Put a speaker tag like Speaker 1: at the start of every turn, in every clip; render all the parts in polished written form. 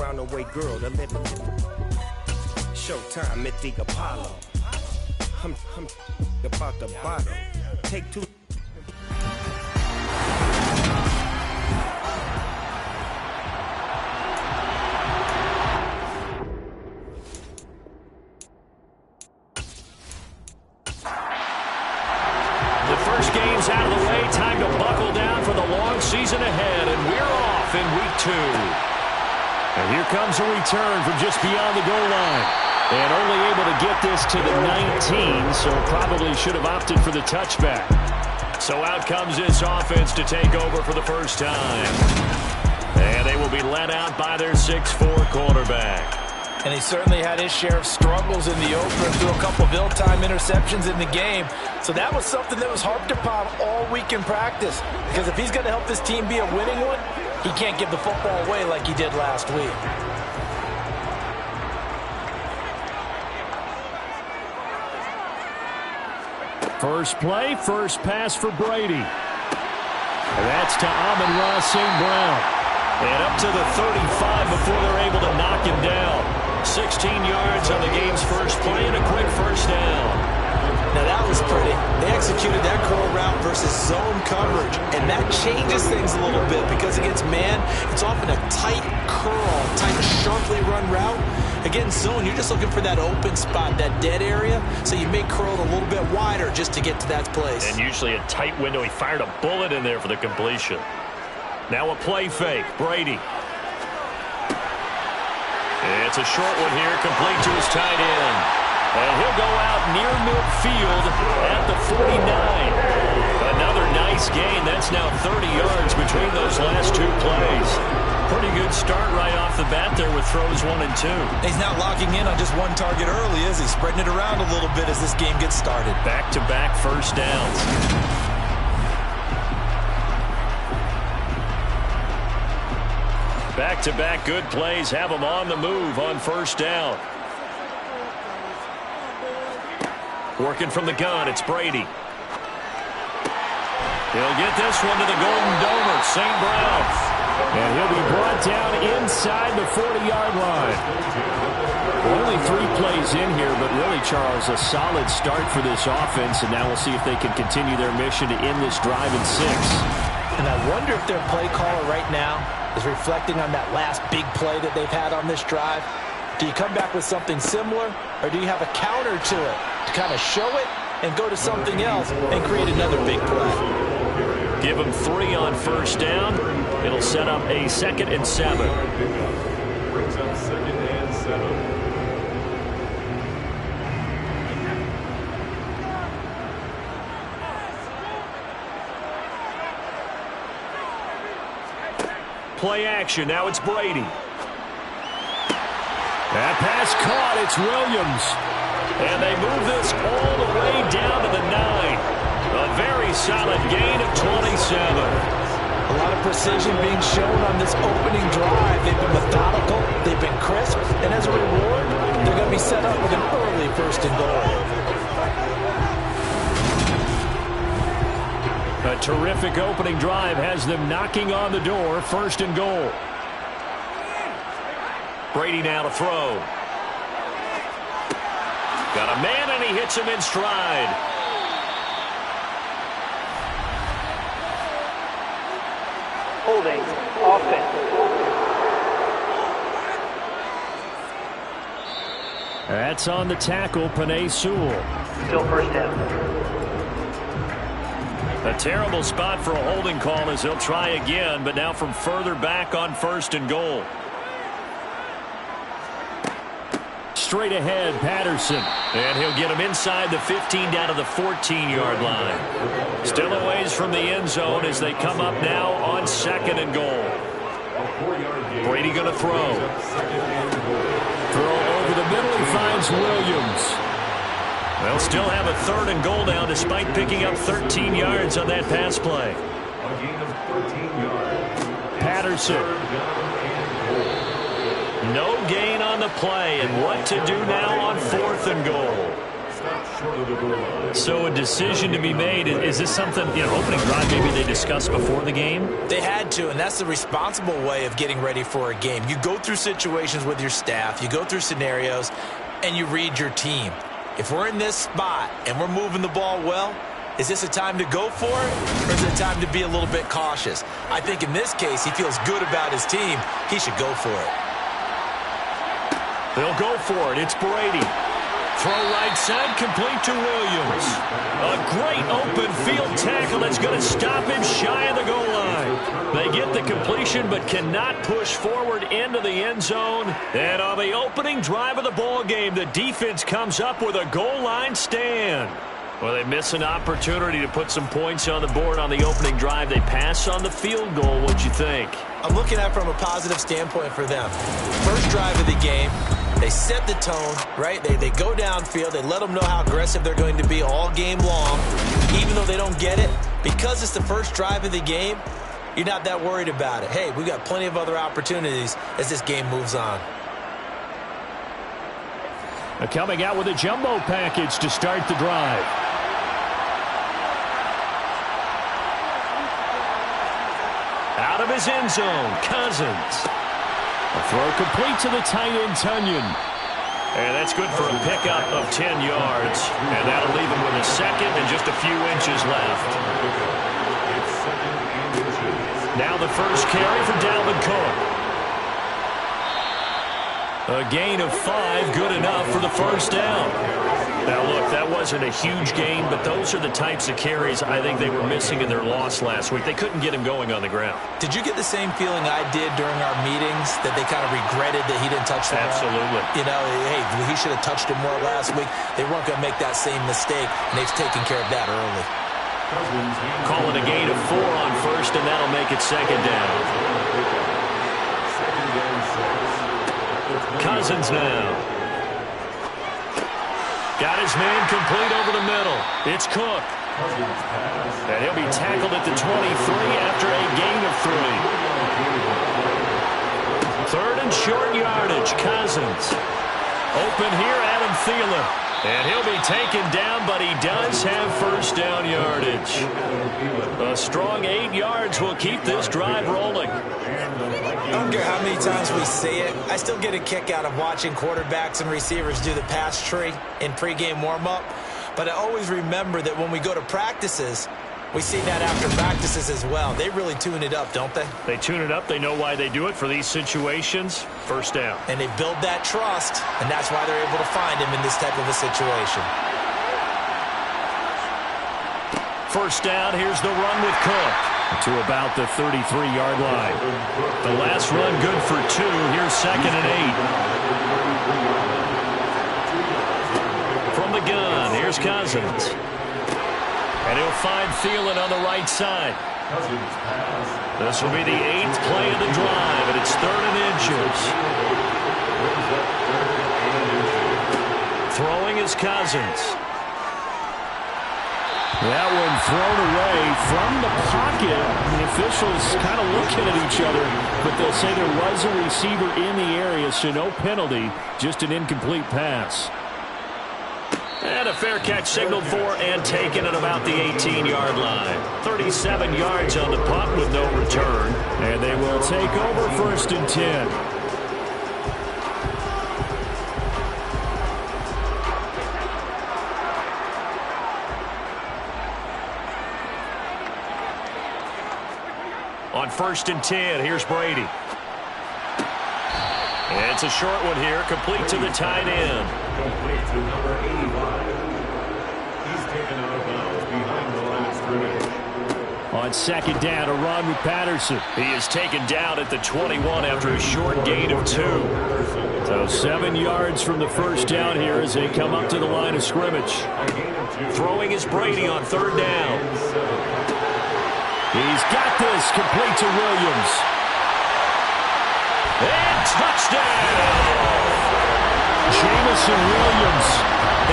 Speaker 1: around the way, girl, the living. Showtime at the Apollo. I'm about the bottle. Take two.
Speaker 2: Game's out of the way. Time to buckle down for the long season ahead, and we're off in week 2. And here comes a return from just beyond the goal line. And only able to get this to the 19, so probably should have opted for the touchback. So out comes this offense to take over for the first time. And they will be led out by their 6'4" quarterback.
Speaker 3: And he certainly had his share of struggles in the opener, threw a couple of ill-timed interceptions in the game. So that was something that was harped upon all week in practice. Because if he's going to help this team be a winning one, he can't give the football away like he did last week.
Speaker 2: First play, first pass for Brady. And that's to Amon-Ra St. Brown. And up to the 35 before they're able to knock him down. 16 yards on the game's first play and a quick first down.
Speaker 3: Now that was pretty. They executed that curl route versus zone coverage, and that changes things a little bit because against man, it's often a tight curl, tight, sharply run route. Against zone, you're just looking for that open spot, that dead area, so you may curl it a little bit wider just to get to that place.
Speaker 2: And usually a tight window. He fired a bullet in there for the completion. Now a play fake. Brady. It's a short one here, complete to his tight end. And he'll go out near midfield at the 49. Another nice gain. That's now 30 yards between those last 2 plays. Pretty good start right off the bat there with throws 1 and 2.
Speaker 3: He's not locking in on just one target early, is he? Spreading it around a little bit as this game gets started.
Speaker 2: Back-to-back first downs. Back-to-back good plays have them on the move on first down. Working from the gun, it's Brady. He'll get this one to the Golden Domer, St. Brown. And he'll be brought down inside the 40-yard line. Only 3 plays in here, but really, Charles, a solid start for this offense. And now we'll see if they can continue their mission to end this drive in 6.
Speaker 3: And I wonder if their play caller right now is reflecting on that last big play that they've had on this drive. Do you come back with something similar, or do you have a counter to it to kind of show it and go to something else and create another big play?
Speaker 2: Give them 3 on first down. It'll set up a 2nd and 7.
Speaker 4: Brings up 2nd and 7.
Speaker 2: Play action. Now it's Brady. That pass caught. It's Williams. And they move this all the way down to the 9. A very solid gain of 27.
Speaker 3: A lot of precision being shown on this opening drive. They've been methodical. They've been crisp. And as a reward, they're going to be set up with an early 1st and goal.
Speaker 2: A terrific opening drive has them knocking on the door. 1st and goal. Brady now to throw. Got a man, and he hits him in stride.
Speaker 5: Holding offense.
Speaker 2: That's on the tackle, Penei Sewell.
Speaker 5: Still 1st down.
Speaker 2: A terrible spot for a holding call as he'll try again, but now from further back on 1st and goal. Straight ahead, Patterson. And he'll get him inside the 15 down to the 14-yard line. Still a ways from the end zone as they come up now on 2nd and goal. Brady going to throw. Throw over the middle. He finds Williams. They'll still have a 3rd and goal down despite picking up 13 yards on that pass play.
Speaker 4: A gain of 13 yards.
Speaker 2: Patterson. No gain on the play, and what to do now on 4th and goal.
Speaker 4: Stop short of the goal line.
Speaker 2: So a decision to be made. Is this something, opening drive maybe they discussed before the game?
Speaker 3: They had to, and that's the responsible way of getting ready for a game. You go through situations with your staff, you go through scenarios, and you read your team. If we're in this spot and we're moving the ball well, is this a time to go for it, or is it a time to be a little bit cautious? I think in this case, he feels good about his team. He should go for it.
Speaker 2: They'll go for it. It's Brady. Throw right side, complete to Williams. A great open field tackle that's going to stop him shy of the goal line. They get the completion but cannot push forward into the end zone. And on the opening drive of the ball game, the defense comes up with a goal line stand. Well, they miss an opportunity to put some points on the board on the opening drive. They pass on the field goal. What'd you think?
Speaker 3: I'm looking at it from a positive standpoint for them. First drive of the game, they set the tone, right? They go downfield. They let them know how aggressive they're going to be all game long. Even though they don't get it, because it's the first drive of the game, you're not that worried about it. Hey, we've got plenty of other opportunities as this game moves on.
Speaker 2: Coming out with a jumbo package to start the drive. Out of his end zone, Cousins. A throw complete to the tight end, Tunyon. And that's good for a pickup of 10 yards. And that'll leave him with a second and just a few inches left. Now the first carry for Dalvin Cook. A gain of 5, good enough for the first down. Now, look, that wasn't a huge gain, but those are the types of carries I think they were missing in their loss last week. They couldn't get him going on the ground.
Speaker 3: Did you get the same feeling I did during our meetings, that they kind of regretted that he didn't touch the ball?
Speaker 2: Absolutely.
Speaker 3: Hey, he should have touched it more last week. They weren't going to make that same mistake, and they've taken care of that early.
Speaker 2: Call it a gain of 4 on first, and that'll make it second down. Cousins now. Got his man complete over the middle. It's Cook. And he'll be tackled at the 23 after a gain of 3. Third and short yardage. Cousins. Open here, Adam Thielen. And he'll be taken down, but he does have first down yardage. A strong 8 yards will keep this drive rolling.
Speaker 3: I don't care how many times we see it. I still get a kick out of watching quarterbacks and receivers do the pass tree in pregame warm-up. But I always remember that when we go to practices, we see that after practices as well. They really tune it up, don't they?
Speaker 2: They tune it up. They know why they do it for these situations. First down.
Speaker 3: And they build that trust, and that's why they're able to find him in this type of a situation.
Speaker 2: First down, here's the run with Cook to about the 33-yard line. The last run good for 2. Here's second and 8. From the gun, here's Cousins. And he'll find Thielen on the right side. This will be the 8th play of the drive, and it's 3rd and inches. Throwing is Cousins. That one thrown away from the pocket. The officials kind of looking at each other, but they'll say there was a receiver in the area, so no penalty, just an incomplete pass. And a fair catch signaled for and taken at about the 18-yard line. 37 yards on the punt with no return. And they will take over 1st and 10. On 1st and 10, here's Brady. And it's a short one here, complete to the tight end.
Speaker 4: Complete to number 85. He's taken out of bounds behind the line of scrimmage.
Speaker 2: On second down, a run with Patterson. He is taken down at the 21 after a short gain of 2. So 7 yards from the first down here as they come up to the line of scrimmage. Throwing is Brady on 3rd down. He's got this, complete to Williams. And touchdown! Jameson Williams,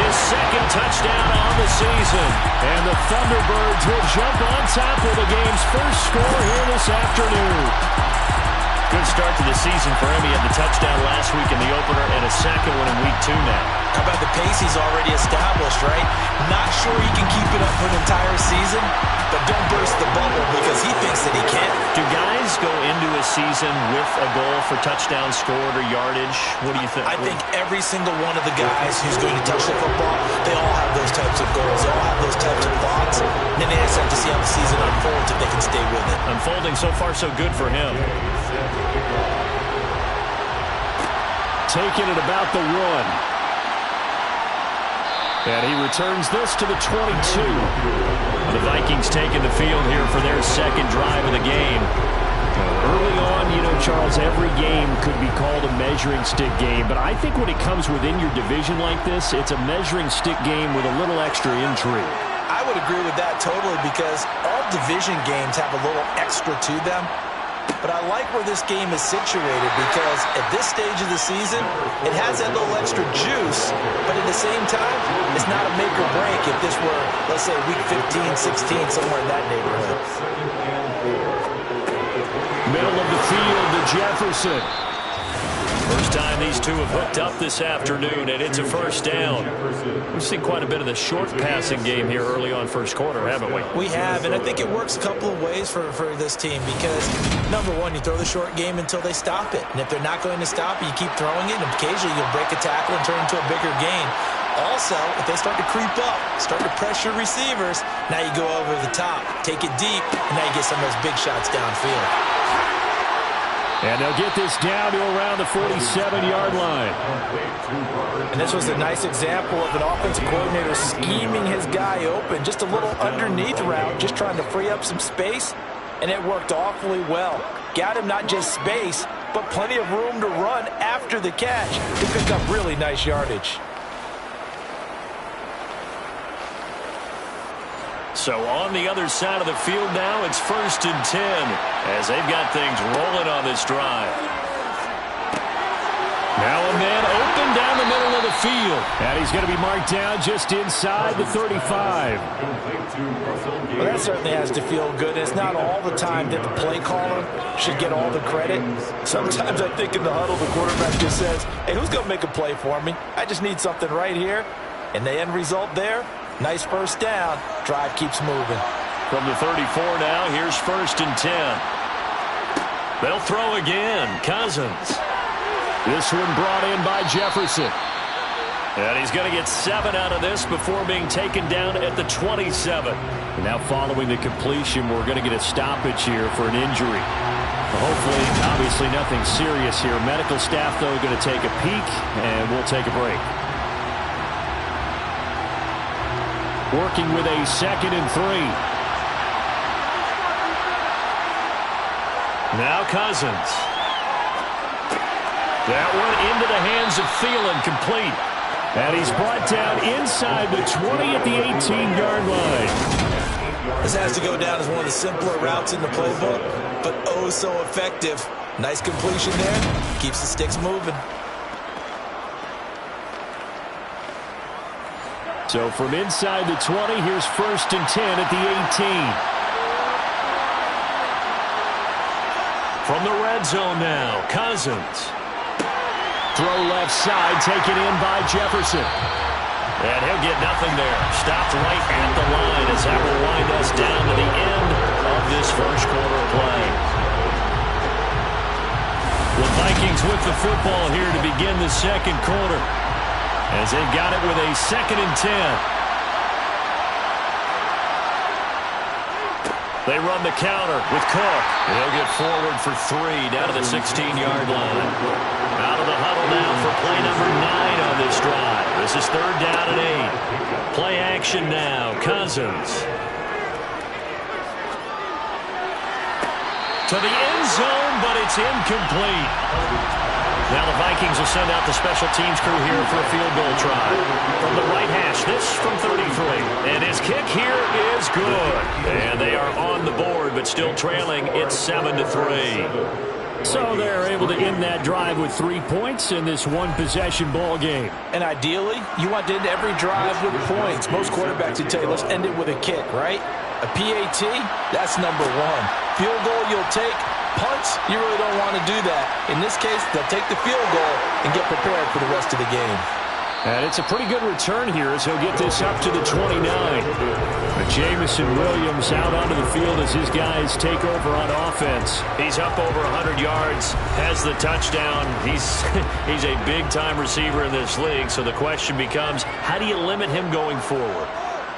Speaker 2: his 2nd touchdown on the season. And the Thunderbirds will jump on top of the game's first score here this afternoon. Good start to the season for him. He had the touchdown last week in the opener and a second one in week 2 now.
Speaker 3: How about the pace he's already established, right? Not sure he can keep it up for an entire season, but don't burst the bubble because he thinks that he can.
Speaker 2: Do guys go into a season with a goal for touchdowns scored or yardage? What do you think?
Speaker 3: I think every single one of the guys who's going to touch the football, they all have those types of goals. They all have those types of thoughts. And then they just have to see how the season unfolds if they can stay with it.
Speaker 2: Unfolding so far so good for him. Taking it about the 1. And he returns this to the 22. The Vikings taking the field here for their second drive of the game. Early on, you know, Charles, every game could be called a measuring stick game. But I think when it comes within your division like this, it's a measuring stick game with a little extra intrigue.
Speaker 3: I would agree with that totally because all division games have a little extra to them. But I like where this game is situated because at this stage of the season, it has that little extra juice, but at the same time, it's not a make or break if this were, let's say, week 15, 16, somewhere in that neighborhood.
Speaker 2: Middle of the field to Jefferson. First time these two have hooked up this afternoon, and it's a first down. We've seen quite a bit of the short passing game here early on first quarter, haven't we?
Speaker 3: We have, and I think it works a couple of ways for this team because, number one, you throw the short game until they stop it. And if they're not going to stop it, you keep throwing it, and occasionally you'll break a tackle and turn it into a bigger gain. Also, if they start to creep up, start to pressure receivers, now you go over the top, take it deep, and now you get some of those big shots downfield.
Speaker 2: And they'll get this down to around the 47-yard line.
Speaker 3: And this was a nice example of an offensive coordinator scheming his guy open. Just a little underneath route, just trying to free up some space. And it worked awfully well. Got him not just space, but plenty of room to run after the catch to pick up really nice yardage.
Speaker 2: So on the other side of the field now, it's 1st and 10 as they've got things rolling on this drive. Now a man open down the middle of the field. And he's going to be marked down just inside the 35.
Speaker 3: Well, that certainly has to feel good. It's not all the time that the play caller should get all the credit. Sometimes I think in the huddle, the quarterback just says, hey, who's going to make a play for me? I just need something right here. And the end result there, nice first down. Drive keeps moving.
Speaker 2: From the 34 now, here's 1st and 10. They'll throw again. Cousins. This one brought in by Jefferson. And he's going to get 7 out of this before being taken down at the 27. And now following the completion, we're going to get a stoppage here for an injury. Hopefully, obviously nothing serious here. Medical staff, though, going to take a peek, and we'll take a break. Working with a 2nd and 3. Now Cousins. That one into the hands of Thielen, complete. And he's brought down inside the 20 at the 18-yard line.
Speaker 3: This has to go down as one of the simpler routes in the playbook, but oh so effective. Nice completion there. Keeps the sticks moving.
Speaker 2: So from inside the 20, here's 1st and 10 at the 18. From the red zone now, Cousins. Throw left side, taken in by Jefferson. And he'll get nothing there. Stopped right at the line as that will wind us down to the end of this first quarter play. The Vikings with the football here to begin the second quarter, as they've got it with a 2nd and 10. They run the counter with Cook. He'll get forward for 3 down to the 16-yard line. Out of the huddle now for play number 9 on this drive. This is 3rd down and 8. Play action now. Cousins. To the end zone, but it's incomplete. Now the Vikings will send out the special teams crew here for a field goal try. From the right hash, this from 33. And his kick here is good. And they are on the board, but still trailing. It's 7-3. So they're able to end that drive with 3 points in this one-possession ball game.
Speaker 3: And ideally, you want to end every drive with points. Most quarterbacks would tell you, let's end it with a kick, right? A PAT, that's number 1. Field goal you'll take, Punts, you really don't want to do that. In this case, they'll take the field goal and get prepared for the rest of the game.
Speaker 2: And it's a pretty good return here as he'll get this up to the 29. But Jameson Williams out onto the field as his guys take over on offense. He's up over 100 yards, has the touchdown. He's a big-time receiver in this league, so the question becomes, how do you limit him going forward?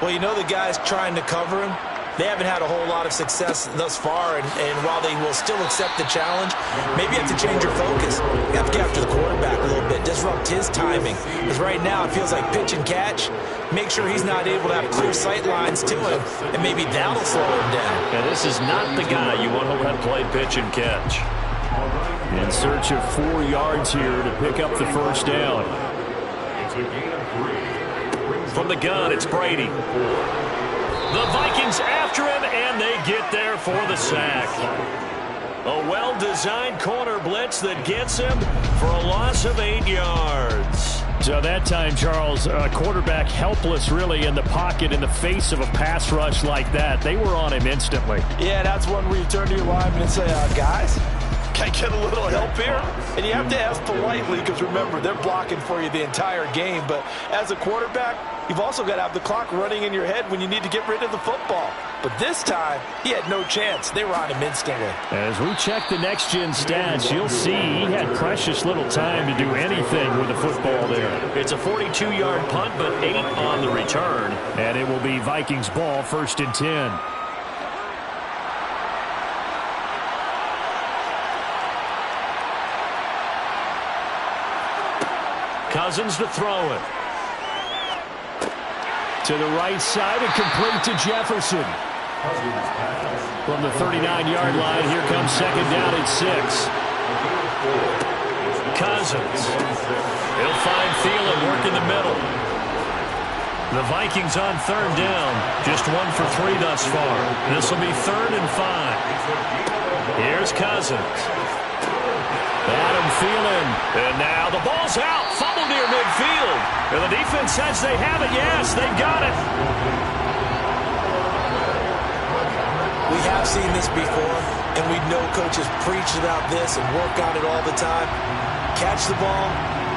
Speaker 3: Well, you know the guys trying to cover him, they haven't had a whole lot of success thus far, and while they will still accept the challenge, maybe you have to change your focus. You have to get after the quarterback a little bit, disrupt his timing. Because right now it feels like pitch and catch. Make sure he's not able to have clear sight lines to him, and maybe that'll slow him down.
Speaker 2: And this is not the guy you want to let play pitch and catch. In search of 4 yards here to pick up the first down.
Speaker 4: It's a gain of 3.
Speaker 2: From the gun, it's Brady. The Vikings after him, and they get there for the sack. A well-designed corner blitz that gets him for a loss of 8 yards. So that time, Charles, quarterback helpless really in the pocket in the face of a pass rush like that. They were on him instantly.
Speaker 3: Yeah, that's one where you turn to your lineman and say, guys, can I get a little help here? And you have to ask politely because, remember, they're blocking for you the entire game. But as a quarterback, you've also got to have the clock running in your head when you need to get rid of the football. But this time, he had no chance. They were on him instantly.
Speaker 2: As we check the next-gen stats, you'll see he had precious little time to do anything with the football there. It's a 42-yard punt, but 8 on the return. And it will be Vikings ball, 1st and 10. Cousins to throw it. To the right side and complete to Jefferson. From the 39-yard line, here comes 2nd down and 6. Cousins. He'll find Thielen, work in the middle. The Vikings on 3rd down. Just 1 for 3 thus far. This will be 3rd and 5. Here's Cousins. Adam Thielen. And now the ball's out. Fumble near midfield. And the defense says they have it. Yes, they got it.
Speaker 3: We have seen this before, and we know coaches preach about this and work on it all the time. Catch the ball.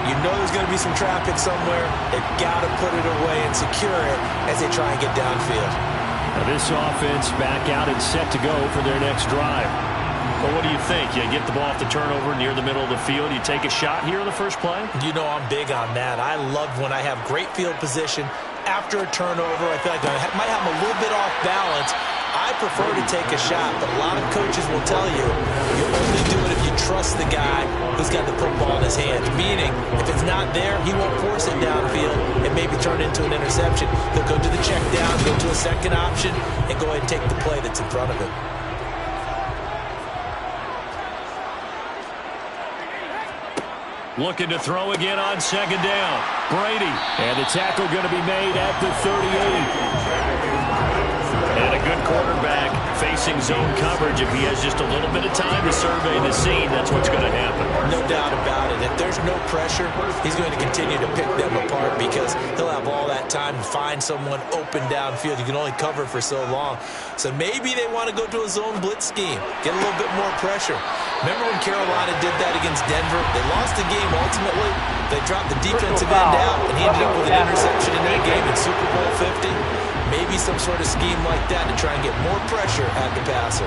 Speaker 3: You know there's going to be some traffic somewhere. They've got to put it away and secure it as they try and get downfield.
Speaker 2: Now this offense back out and set to go for their next drive. Well, what do you think? You get the ball off the turnover near the middle of the field. You take a shot here in the first play?
Speaker 3: You know I'm big on that. I love when I have great field position. After a turnover, I feel like I might have them a little bit off balance. I prefer to take a shot, but a lot of coaches will tell you, you only do it if you trust the guy who's got the football in his hands. Meaning, if it's not there, he won't force it downfield and maybe turn it into an interception. He'll go to the check down, go to a second option, and go ahead and take the play that's in front of him.
Speaker 2: Looking to throw again on 2nd down. Brady. And the tackle going to be made at the 38. And a good quarterback facing zone coverage. If he has just a little bit of time to survey the scene, that's what's going to happen.
Speaker 3: No doubt about it. If there's no pressure, he's going to continue to pick them apart because he'll have all that time to find someone open downfield. You can only cover for so long. So maybe they want to go to a zone blitz scheme, get a little bit more pressure. Remember when Carolina did that against Denver? They lost the game ultimately. They dropped the defensive end out, and he ended up with an interception in that game in Super Bowl 50. Maybe some sort of scheme like that to try and get more pressure at the passer.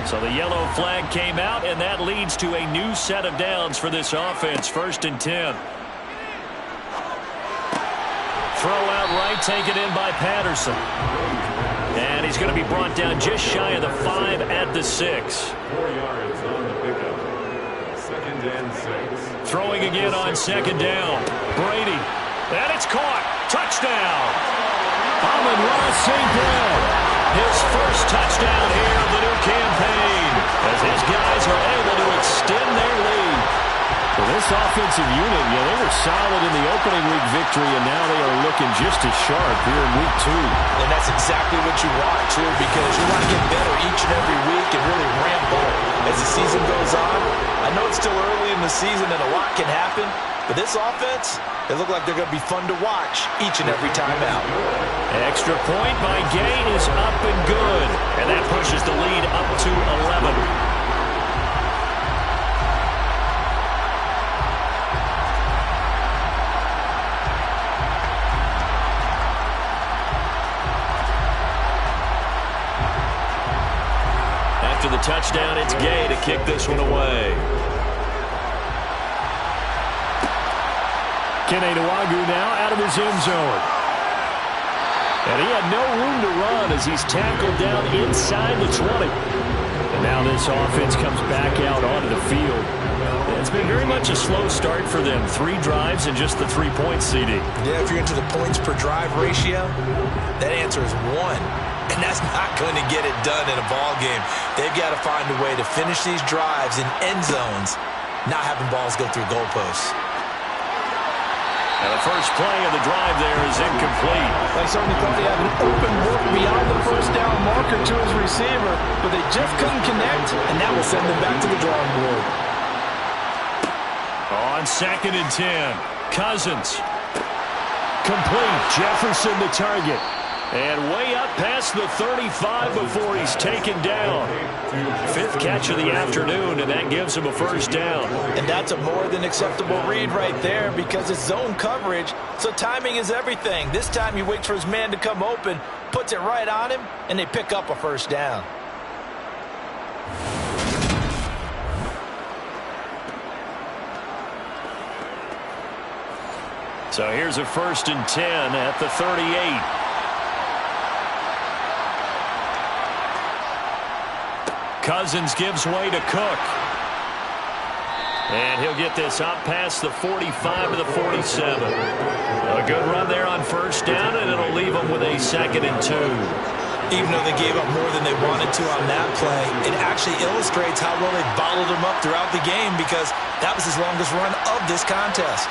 Speaker 2: So the yellow flag came out, and that leads to a new set of downs for this offense. 1st and 10. Throw out right, taken in by Patterson. And he's going to be brought down just shy of the 5 at the 6.
Speaker 4: 4 yards on the pickup. 2nd and 6.
Speaker 2: Throwing again on 2nd down. Brady. And it's caught. Touchdown. Amon-Ra St. Brown. His first touchdown here of the new campaign as his guys are able to extend their lead. Well, this offensive unit, they were solid in the opening week victory, and now they are looking just as sharp here in week 2.
Speaker 3: And that's exactly what you want, too, because you want to get better each and every week and really ramp up as the season goes on. I know it's still early in the season and a lot can happen, but this offense, they look like they're going to be fun to watch each and every time out.
Speaker 2: Extra point by Gay is up and good, and that pushes the lead up to 11. the touchdown. It's Gay to kick this one away. Kene Nwangwu now out of his end zone. And he had no room to run as he's tackled down inside the 20. And now this offense comes back out onto the field. It's been very much a slow start for them. 3 drives and just the 3 points, CD.
Speaker 3: Yeah, if you're into the points per drive ratio, that answer is 1. And that's not going to get it done in a ball game. They've got to find a way to finish these drives in end zones, not having balls go through goalposts.
Speaker 2: And the first play of the drive there is incomplete.
Speaker 6: They certainly thought he had an open look beyond the first down marker to his receiver, but they just couldn't connect, and that will send them back to the drawing board.
Speaker 2: On 2nd and 10, Cousins. Complete. Jefferson the target. And way up past the 35 before he's taken down. 5th catch of the afternoon, and that gives him a first down.
Speaker 3: And that's a more than acceptable read right there because it's zone coverage, so timing is everything. This time he waits for his man to come open, puts it right on him, and they pick up a first down.
Speaker 2: So here's a 1st and 10 at the 38. Cousins gives way to Cook. And he'll get this up past the 45 to the 47. A good run there on first down, and it'll leave them with a 2nd and 2.
Speaker 3: Even though they gave up more than they wanted to on that play, it actually illustrates how well they bottled him up throughout the game because that was his longest run of this contest.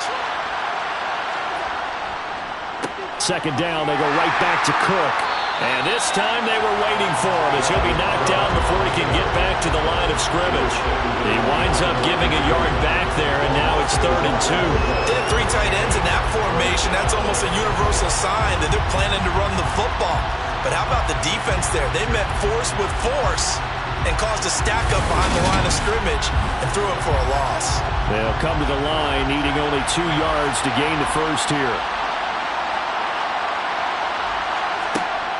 Speaker 2: 2nd down, they go right back to Cook. And this time they were waiting for him as he'll be knocked down before he can get back to the line of scrimmage. He winds up giving a yard back there, and now it's 3rd and 2.
Speaker 3: They had 3 tight ends in that formation. That's almost a universal sign that they're planning to run the football. But how about the defense there? They met force with force and caused a stack up behind the line of scrimmage and threw it for a loss.
Speaker 2: They'll come to the line needing only 2 yards to gain the first here.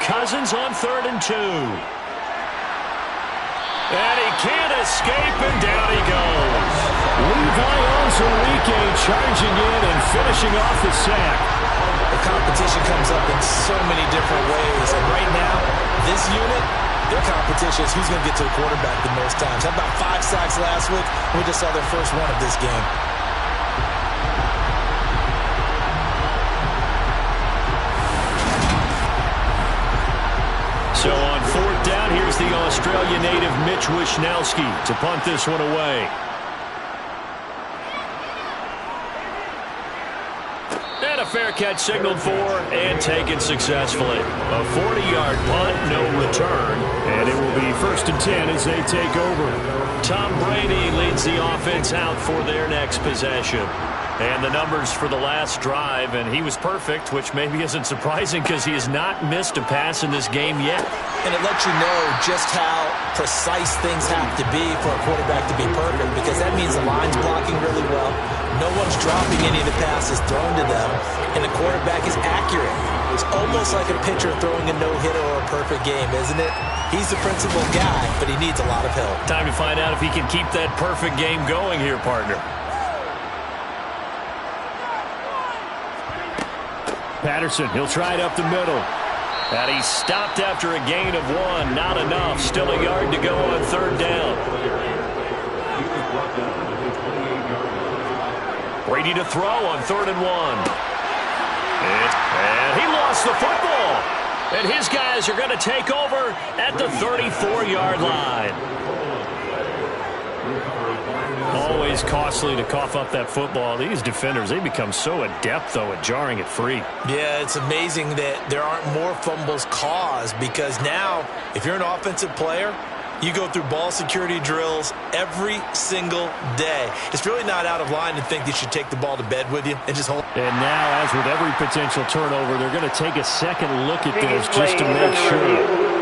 Speaker 2: Cousins on 3rd and 2. And he can't escape, and down he goes. Levi Onwuzurike charging in and finishing off the sack.
Speaker 3: The competition comes up in so many different ways, and right now, this unit, their competition is who's going to get to the quarterback the most times. How about 5 sacks last week? We just saw their first one of this game.
Speaker 2: So on 4th down, here's the Australia native Mitch Wishnowsky to punt this one away. And a fair catch signaled for and taken successfully. A 40-yard punt, no return. And it will be 1st and 10 as they take over. Tom Brady leads the offense out for their next possession. And the numbers for the last drive, and he was perfect, which maybe isn't surprising because he has not missed a pass in this game yet.
Speaker 3: And it lets you know just how precise things have to be for a quarterback to be perfect, because that means the line's blocking really well, no one's dropping any of the passes thrown to them, and the quarterback is accurate. It's almost like a pitcher throwing a no-hitter or a perfect game, isn't it? He's the principal guy, but he needs a lot of help.
Speaker 2: Time to find out if he can keep that perfect game going here, partner. Patterson, he'll try it up the middle. And he's stopped after a gain of 1. Not enough. Still a yard to go on 3rd down. Brady to throw on 3rd and 1. And he lost the football. And his guys are going to take over at the 34-yard line. Always costly to cough up that football. These defenders, they become so adept, though, at jarring it free.
Speaker 3: Yeah, it's amazing that there aren't more fumbles caused, because now, if you're an offensive player, you go through ball security drills every single day. It's really not out of line to think that you should take the ball to bed with you and just hold.
Speaker 2: And now, as with every potential turnover, they're going to take a second look at this just to make sure.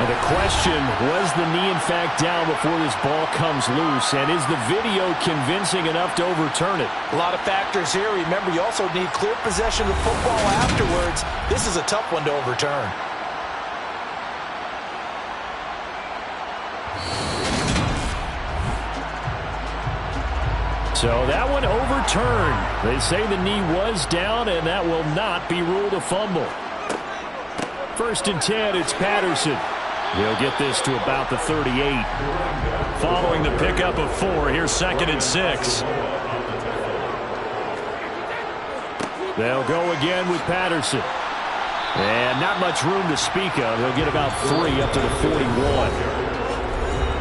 Speaker 2: And the question, was the knee in fact down before this ball comes loose? And is the video convincing enough to overturn it?
Speaker 3: A lot of factors here. Remember, you also need clear possession of football afterwards. This is a tough one to overturn.
Speaker 2: So that one overturned. They say the knee was down, and that will not be ruled a fumble. 1st and 10, it's Patterson. He'll get this to about the 38. Following the pickup of 4, here's 2nd and 6. They'll go again with Patterson. And not much room to speak of. He'll get about 3 up to the 41.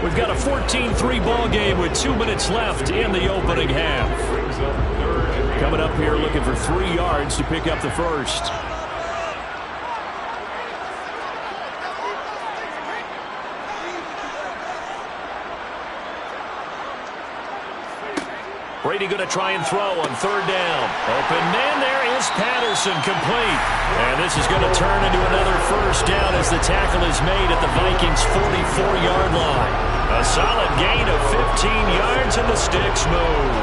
Speaker 2: We've got a 14-3 ball game with 2 minutes left in the opening half. Coming up here looking for 3 yards to pick up the first. Brady going to try and throw on 3rd down. Open man there is Patterson, complete. And this is going to turn into another 1st down as the tackle is made at the Vikings' 44-yard line. A solid gain of 15 yards and the sticks move.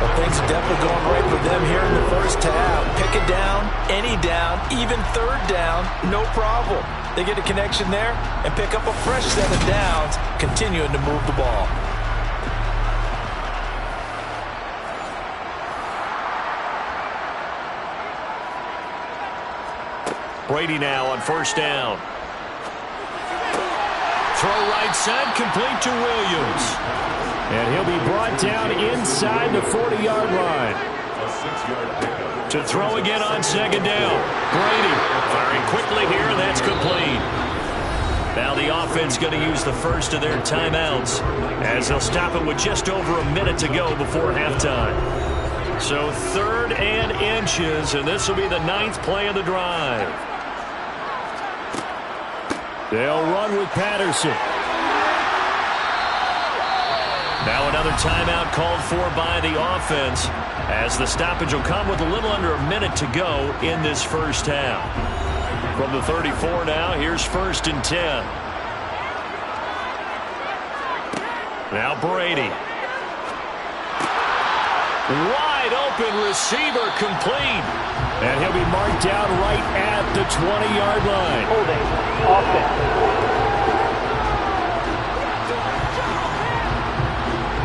Speaker 3: Well, things are definitely going right for them here in the first half. Pick it down, any down, even 3rd down, no problem. They get a connection there and pick up a fresh set of downs, continuing to move the ball.
Speaker 2: Brady now on 1st down. Throw right side, complete to Williams. And he'll be brought down inside the 40-yard line. To throw again on 2nd down. Brady firing quickly here, and that's complete. Now the offense going to use the first of their timeouts as they'll stop it with just over a minute to go before halftime. So 3rd and inches, and this will be the 9th play of the drive. They'll run with Patterson. Now another timeout called for by the offense as the stoppage will come with a little under a minute to go in this first half. From the 34 now, here's 1st and 10. Now Brady. Wide open receiver, complete. And he'll be marked down right at the 20-yard line.
Speaker 5: Holding, offense.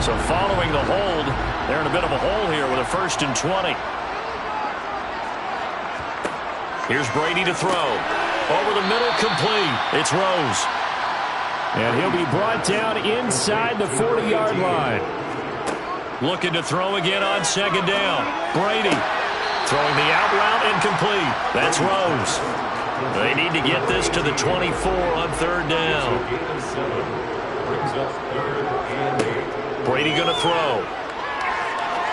Speaker 2: So following the hold, they're in a bit of a hole here with a 1st and 20. Here's Brady to throw. Over the middle, complete. It's Rose. And he'll be brought down inside the 40-yard line. Looking to throw again on 2nd down. Brady throwing the out route incomplete. That's Rose. They need to get this to the 24 on 3rd down. Brady going to throw.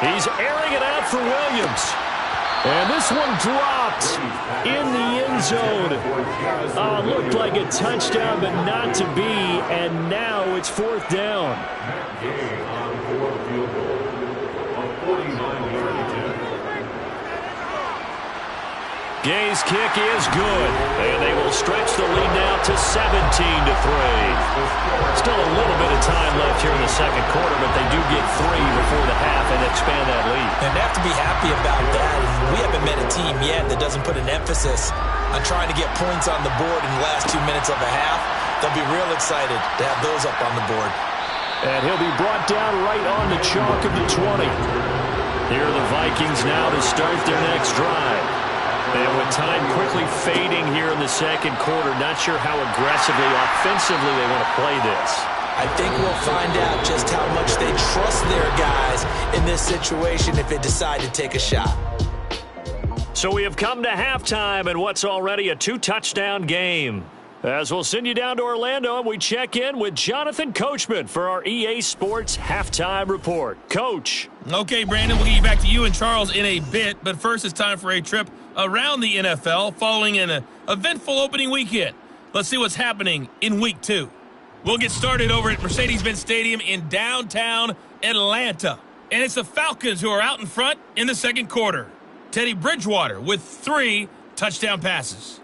Speaker 2: He's airing it out for Williams. And this one dropped in the end zone. Looked like a touchdown, but not to be. And now it's 4th down. Gay's kick is good, and they will stretch the lead now to 17-3. Still a little bit of time left here in the second quarter, but they do get 3 before the half and expand that lead.
Speaker 3: And they have to be happy about that. We haven't met a team yet that doesn't put an emphasis on trying to get points on the board in the last 2 minutes of a half. They'll be real excited to have those up on the board.
Speaker 2: And he'll be brought down right on the chalk of the 20. Here are the Vikings now to start their next drive. And with time quickly fading here in the second quarter, not sure how aggressively, offensively they want to play this.
Speaker 3: I think we'll find out just how much they trust their guys in this situation if they decide to take a shot.
Speaker 2: So we have come to halftime in what's already a 2-touchdown game. As we'll send you down to Orlando, and we check in with Jonathan Coachman for our EA Sports Halftime Report. Coach.
Speaker 7: Okay, Brandon, we'll get you back to you and Charles in a bit, but first it's time for a trip around the NFL following an eventful opening weekend. Let's see what's happening in Week 2. We'll get started over at Mercedes-Benz Stadium in downtown Atlanta. And it's the Falcons who are out in front in the second quarter. Teddy Bridgewater with 3 touchdown passes.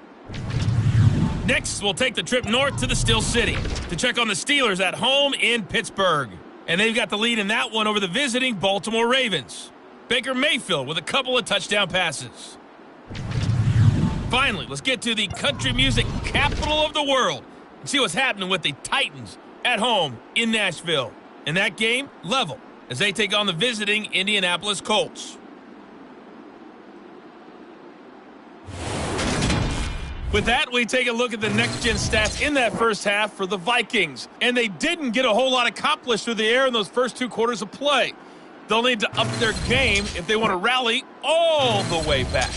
Speaker 7: Next, we'll take the trip north to the Steel City to check on the Steelers at home in Pittsburgh. And they've got the lead in that one over the visiting Baltimore Ravens. Baker Mayfield with a couple of touchdown passes. Finally, let's get to the country music capital of the world and see what's happening with the Titans at home in Nashville. And that game, level as they take on the visiting Indianapolis Colts. With that, we take a look at the next-gen stats in that first half for the Vikings. And they didn't get a whole lot accomplished through the air in those first 2 quarters of play. They'll need to up their game if they want to rally all the way back.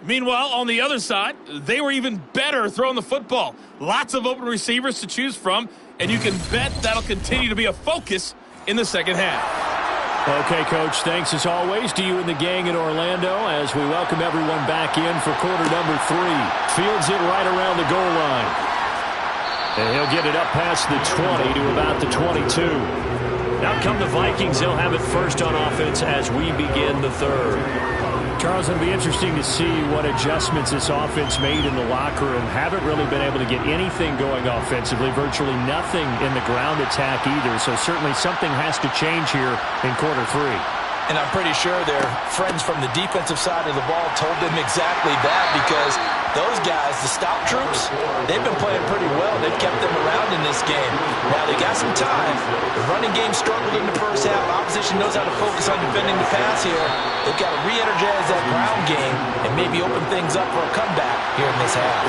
Speaker 7: Meanwhile, on the other side, they were even better throwing the football. Lots of open receivers to choose from, and you can bet that'll continue to be a focus in the second half.
Speaker 2: Okay, Coach, thanks as always to you and the gang in Orlando as we welcome everyone back in for quarter number 3. Fields it right around the goal line. And he'll get it up past the 20 to about the 22. Now come the Vikings. They'll have it first on offense as we begin the third. Charles, it'll be interesting to see what adjustments this offense made in the locker room. Haven't really been able to get anything going offensively, virtually nothing in the ground attack either. So certainly something has to change here in quarter 3.
Speaker 6: And I'm pretty sure their friends from the defensive side of the ball told them exactly that, because those guys, the stop troops, they've been playing pretty well. They've kept them around in this game. Now, they got some time. The running game struggled in the first half. Opposition knows how to focus on defending the pass here. They've got to re-energize that ground game and maybe open things up for a comeback here in this half.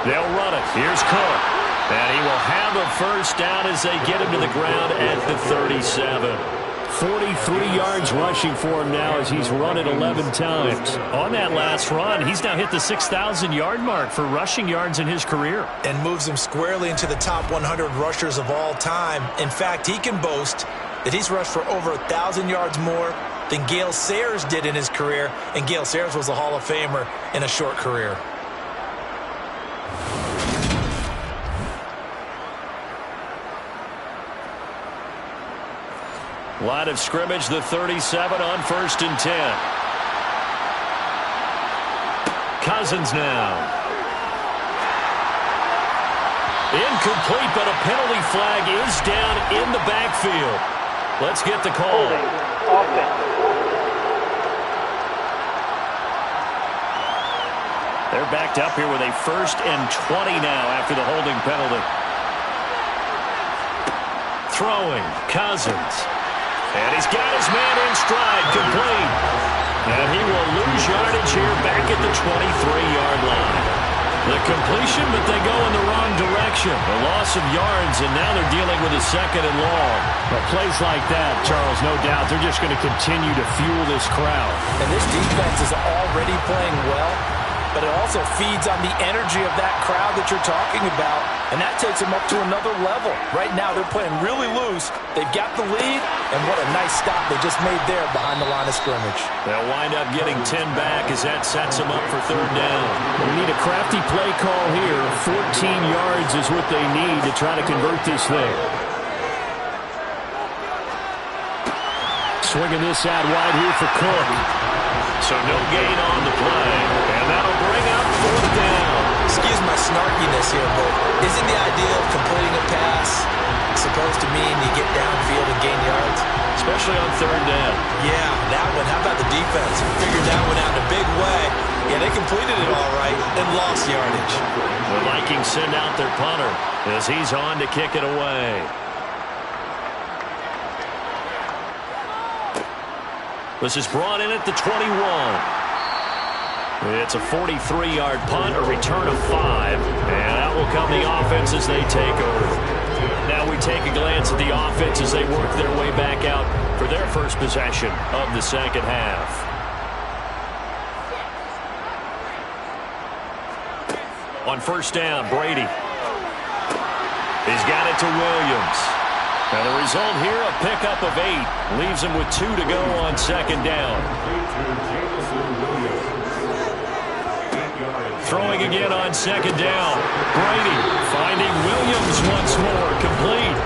Speaker 2: They'll run it. Here's Cook. And he will have a first down as they get him to the ground at the 37. 43 yards rushing for him now as he's run it 11 times. On that last run, he's now hit the 6,000-yard mark for rushing yards in his career.
Speaker 6: And moves him squarely into the top 100 rushers of all time. In fact, he can boast that he's rushed for over 1,000 yards more than Gale Sayers did in his career. And Gale Sayers was a Hall of Famer in a short career.
Speaker 2: Line of scrimmage, the 37 on 1st and 10. Cousins now. Incomplete, but a penalty flag is down in the backfield. Let's get the call.
Speaker 5: Holding. Offense.
Speaker 2: They're backed up here with a 1st and 20 now after the holding penalty. Throwing, Cousins. And he's got his man in stride, complete. And he will lose yardage here back at the 23-yard line. The completion, but they go in the wrong direction. A loss of yards, and now they're dealing with a 2nd and long. But plays like that, Charles, no doubt, they're just going to continue to fuel this crowd.
Speaker 6: And this defense is already playing well, but it also feeds on the energy of that crowd that you're talking about, and that takes them up to another level. Right now, they're playing really loose. They've got the lead, and what a nice stop they just made there behind the line of scrimmage.
Speaker 2: They'll wind up getting 10 back as that sets them up for 3rd down. We need a crafty play call here. 14 yards is what they need to try to convert this thing. Swinging this out wide here for Cook. So no gain on the play, and that'll bring up 4th down.
Speaker 6: Excuse my snarkiness here, but isn't the idea of completing a pass supposed to mean you get downfield and gain yards?
Speaker 2: Especially on 3rd down.
Speaker 6: Yeah, that one. How about the defense? Figured that one out in a big way. Yeah, they completed it all right and lost yardage.
Speaker 2: The Vikings send out their punter as he's on to kick it away. This is brought in at the 21. It's a 43-yard punt, a return of 5, and out will come the offense as they take over. Now we take a glance at the offense as they work their way back out for their first possession of the second half. On 1st down, Brady. He's got it to Williams. Now the result here, a pickup of 8. Leaves him with 2 to go on 2nd down. Throwing again on 2nd down. Brady finding Williams once more, complete.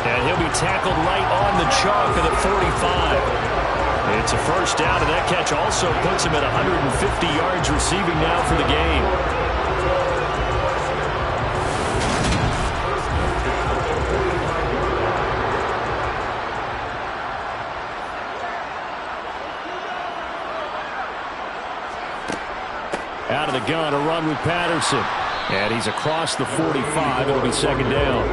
Speaker 2: And he'll be tackled right on the chalk of the 45. It's a 1st down, and that catch also puts him at 150 yards receiving now for the game. Out of the gun, a run with Patterson. And he's across the 45. It'll be 2nd down.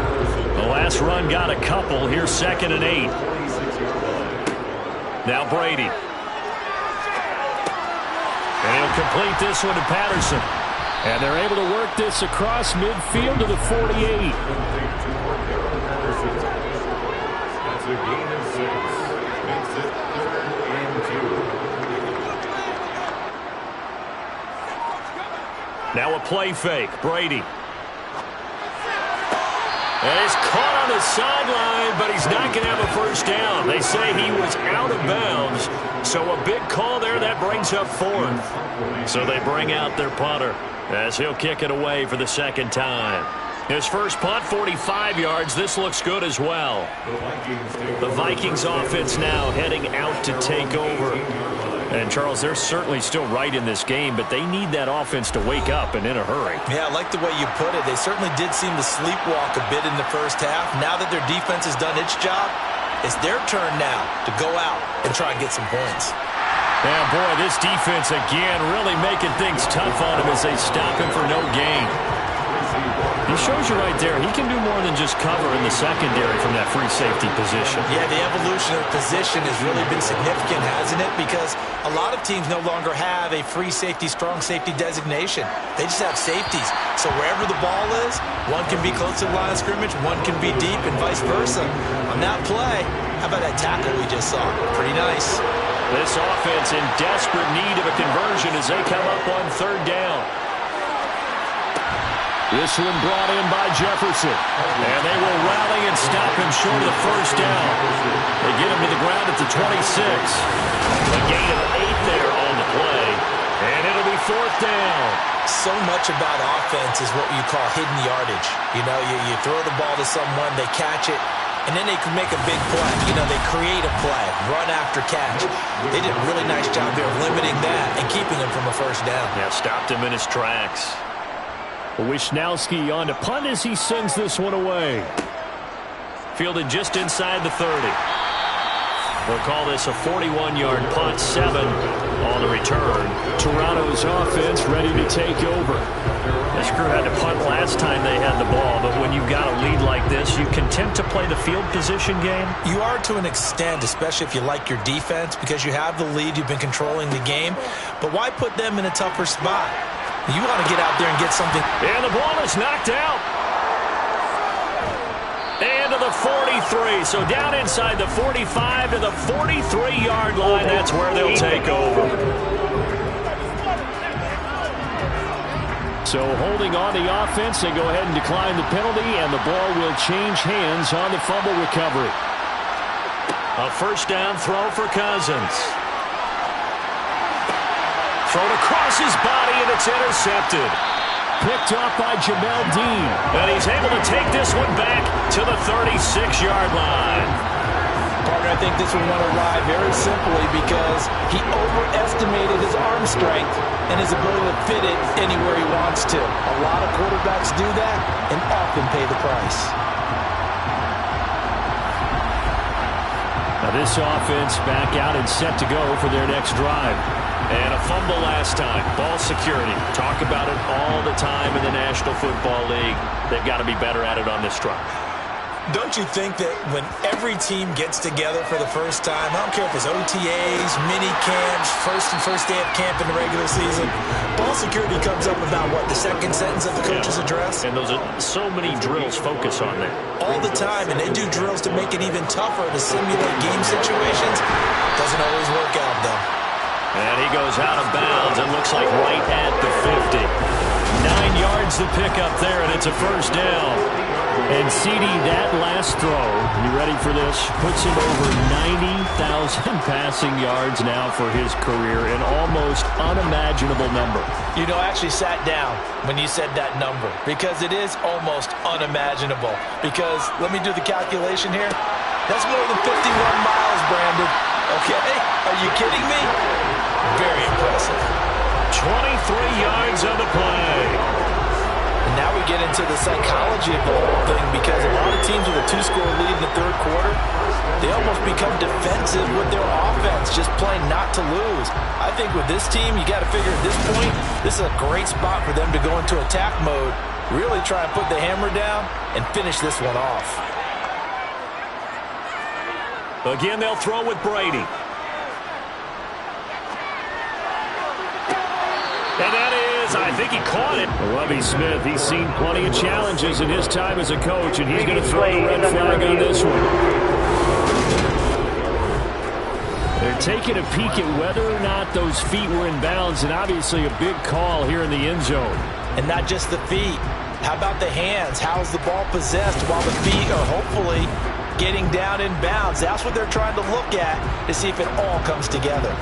Speaker 2: The last run got a couple. Here's 2nd and 8. Now Brady. And he'll complete this one to Patterson. And they're able to work this across midfield to the 48.
Speaker 4: That's a gain of 6. Makes it 3rd and 2.
Speaker 2: Now a play fake. Brady. And he's caught on the sideline, but he's not going to have a first down. They say he was out of bounds. So a big call there. That brings up 4th. So they bring out their punter as he'll kick it away for the 2nd time. His first punt, 45 yards. This looks good as well. The Vikings offense now heading out to take over. And, Charles, they're certainly still right in this game, but they need that offense to wake up and in a hurry.
Speaker 6: Yeah, I like the way you put it. They certainly did seem to sleepwalk a bit in the first half. Now that their defense has done its job, it's their turn now to go out and try and get some points.
Speaker 2: Yeah, boy, this defense again really making things tough on him as they stop him for no gain. He shows you right there, he can do more than just cover in the secondary from that free safety position.
Speaker 6: Yeah, the evolution of the position has really been significant, hasn't it? Because a lot of teams no longer have a free safety, strong safety designation. They just have safeties. So wherever the ball is, one can be close to the line of scrimmage, one can be deep, and vice versa. On that play, how about that tackle we just saw? Pretty nice.
Speaker 2: This offense in desperate need of a conversion as they come up on 3rd down. This one brought in by Jefferson. And they will rally and stop him short of the first down. They get him to the ground at the 26. A gain of 8 there on the play. And it'll be 4th down.
Speaker 6: So much about offense is what you call hidden yardage. You know, you throw the ball to someone, they catch it, and then they can make a big play. You know, they create a play, run after catch. They did a really nice job there of limiting that and keeping him from a first down.
Speaker 2: Yeah, stopped him in his tracks. Wisnowski on to punt as he sends this one away. Fielded just inside the 30. We'll call this a 41-yard punt, 7 on the return. Toronto's offense ready to take over. This crew had to punt last time they had the ball, but when you've got a lead like this, you content to play the field position game?
Speaker 6: You are to an extent, especially if you like your defense, because you have the lead, you've been controlling the game. But why put them in a tougher spot? You want to get out there and get something.
Speaker 2: And the ball is knocked out. And to the 43. So down inside the 45 to the 43-yard line. That's where they'll take over. So holding on the offense, they go ahead and decline the penalty, and the ball will change hands on the fumble recovery. A first down throw for Cousins. Thrown across his body, and it's intercepted. Picked off by Jamel Dean. And he's able to take this one back to the 36-yard line.
Speaker 6: Partner, I think this one went awry very simply because he overestimated his arm strength and his ability to fit it anywhere he wants to. A lot of quarterbacks do that and often pay the price.
Speaker 2: Now this offense back out and set to go for their next drive. And a fumble last time. Ball security. Talk about it all the time in the National Football League. They've got to be better at it on this drive.
Speaker 6: Don't you think that when every team gets together for the first time, I don't care if it's OTAs, mini camps, first day of camp in the regular season, ball security comes up about what, the second sentence of the coach's address?
Speaker 2: And those are so many drills focus on that.
Speaker 6: All the time, and they do drills to make it even tougher to simulate game situations. Doesn't always work out, though.
Speaker 2: And he goes out of bounds and looks like right at the 50. 9 yards to pick up there, and it's a first down. And CD, that last throw, you ready for this? Puts him over 90,000 passing yards now for his career, an almost unimaginable number.
Speaker 6: You know, I actually sat down when you said that number because it is almost unimaginable. Because, let me do the calculation here. That's more than 51 miles, Brandon. Okay? Are you kidding me? Very impressive.
Speaker 2: 23 yards on the play.
Speaker 6: And now we get into the psychology of the whole thing because a lot of teams with a 2-score lead in the third quarter, they almost become defensive with their offense, just playing not to lose. I think with this team, you got to figure at this point, this is a great spot for them to go into attack mode Really try and put the hammer down and finish this one off.
Speaker 2: Again, they'll throw with Brady. And that is, I think he caught it. Lovie Smith, he's seen plenty of challenges in his time as a coach, and he's going to throw the red flag on this one. They're taking a peek at whether or not those feet were in bounds, and obviously a big call here in the end zone.
Speaker 6: And not just the feet. How about the hands? How's the ball possessed while the feet are hopefully getting down in bounds? That's what they're trying to look at to see if it all comes together.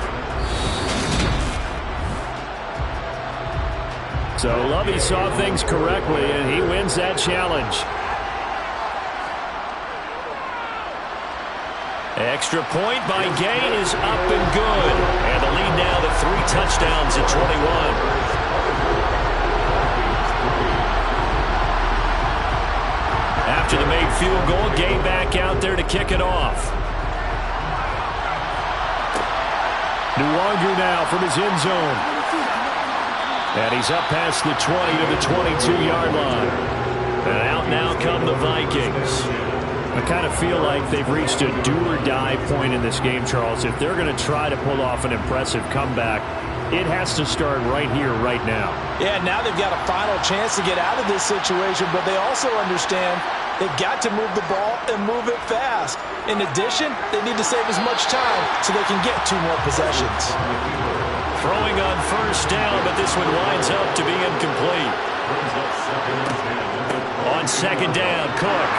Speaker 2: So Lovie saw things correctly, and he wins that challenge. Extra point by Gay is up and good. And the lead now to 3 touchdowns at 21. After the made field goal, Gay back out there to kick it off. Nwangu now from his end zone. And he's up past the 20 to the 22-yard line. And out now come the Vikings. I kind of feel like they've reached a do-or-die point in this game, Charles. If they're going to try to pull off an impressive comeback, it has to start right here, right now.
Speaker 6: Yeah, now they've got a final chance to get out of this situation, but they also understand they've got to move the ball and move it fast. In addition, they need to save as much time so they can get 2 more possessions.
Speaker 2: Throwing on first down, but this one winds up to be incomplete. On second down, Cook.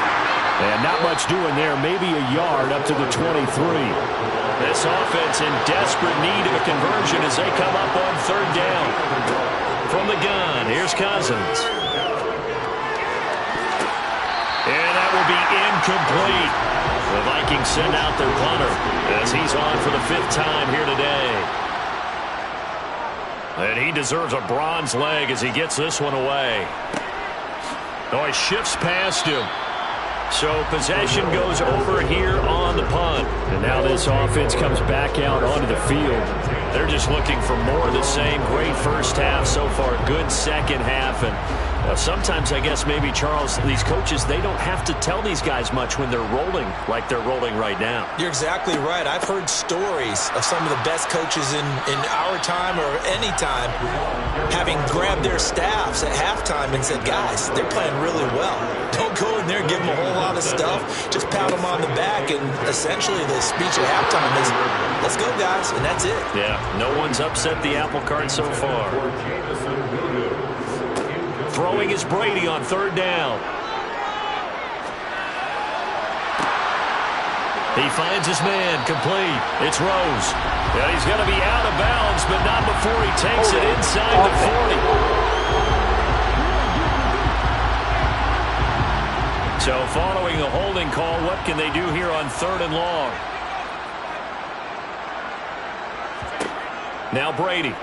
Speaker 2: And not much doing there, maybe a yard up to the 23. This offense in desperate need of a conversion as they come up on third down. From the gun, here's Cousins. And that will be incomplete. The Vikings send out their punter as he's on for the 5th time here today. And he deserves a bronze leg as he gets this one away. Oh, he shifts past him. So possession goes over here on the punt. And now this offense comes back out onto the field. They're just looking for more of the same. Great first half so far. Good second half. And sometimes, I guess, maybe, Charles, these coaches, they don't have to tell these guys much when they're rolling like they're rolling right now.
Speaker 3: You're exactly right. I've heard stories of some of the best coaches in our time or any time having grabbed their staffs at halftime and said, guys, they're playing really well. Don't go in there and give them a whole lot of stuff. Just pat them on the back, and essentially the speech at halftime is, let's go, guys, and that's it.
Speaker 2: Yeah, no one's upset the apple cart so far. Throwing is Brady on third down. He finds his man, complete. It's Rose. And he's going to be out of bounds, but not before he takes it inside the 40. So following a holding call, what can they do here on 3rd and long? Now Brady.